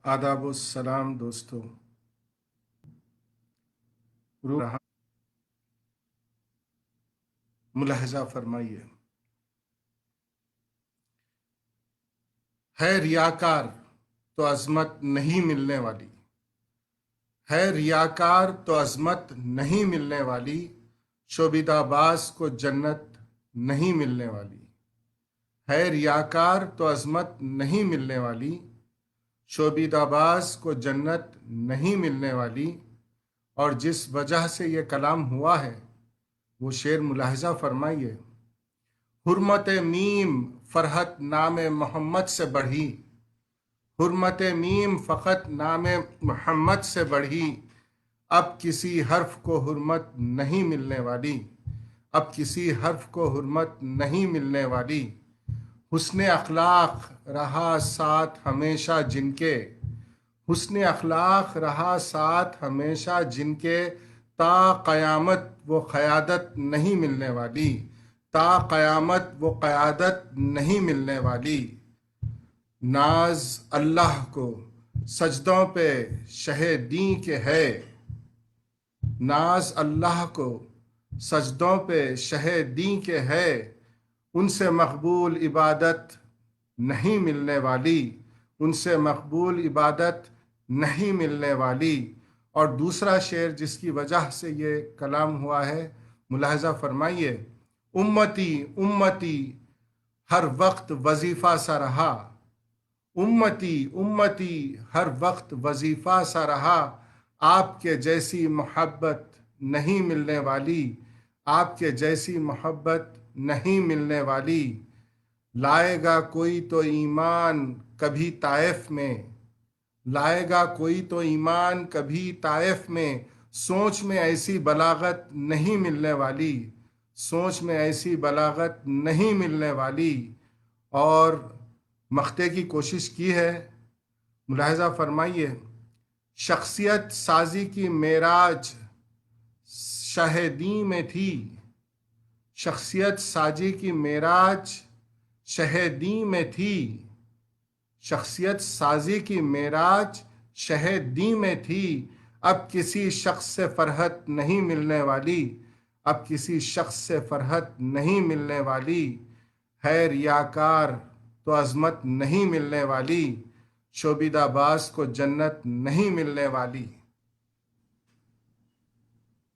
آداب السلام دوستو، رہا ملاحظہ فرمائیے. ہے ریاکار تو عظمت نہیں ملنے والی، ہے ریاکار تو عظمت نہیں ملنے والی، شوبیدہ باز کو جنت نہیں ملنے والی. ہے ریاکار تو عظمت نہیں ملنے والی، شوبیدہ باز کو جنت نہیں ملنے والی. اور جس وجہ سے یہ کلام ہوا ہے وہ شعر ملاحظہ فرمائیے. حرمت میم فرحت نام محمد سے بڑھی، حرمت میم فقط نام محمد سے بڑھی. اب کسی حرف کو حرمت نہیں ملنے والی، اب کسی حرف کو حرمت نہیں ملنے والی. حسن اخلاق رہا ساتھ ہمیشہ جن کے، حسن اخلاق رہا ساتھ ہمیشہ جن کے، تا قیامت وہ قیادت نہیں ملنے والی، تا قیامت وہ قیادت نہیں ملنے والی. ناز اللہ کو سجدوں پہ شہ دیں کے ہے، ناز اللہ کو سجدوں پہ شہ دیں کے ہے. ان سے مقبول عبادت نہیں ملنے والی، ان سے مقبول عبادت نہیں ملنے والی. اور دوسرا شعر جس کی وجہ سے یہ کلام ہوا ہے ملاحظہ فرمائیے. امتی امتی ہر وقت وظیفہ سا رہا، امتی امتی ہر وقت وظیفہ سا رہا. آپ کے جیسی محبت نہیں ملنے والی، آپ کے جیسی محبت نہیں ملنے والی. لائے گا کوئی تو ایمان کبھی طائف میں، لائے گا کوئی تو ایمان کبھی طائف میں. سوچ میں ایسی بلاغت نہیں ملنے والی، سوچ میں ایسی بلاغت نہیں ملنے والی. اور مقطع کی کوشش کی ہے، ملاحظہ فرمائیے. شخصیت سازی کی معراج شاہدی میں تھی، شخصیت سازی کی معراج شاہدی میں تھی، شخصیت سازی کی معراج شاہدی میں تھی. اب کسی شخص سے فرحت نہیں ملنے والی، اب کسی شخص سے فرحت نہیں ملنے والی. ہے ریاکار تو عظمت نہیں ملنے والی، شوبیدہ باز کو جنت نہیں ملنے والی.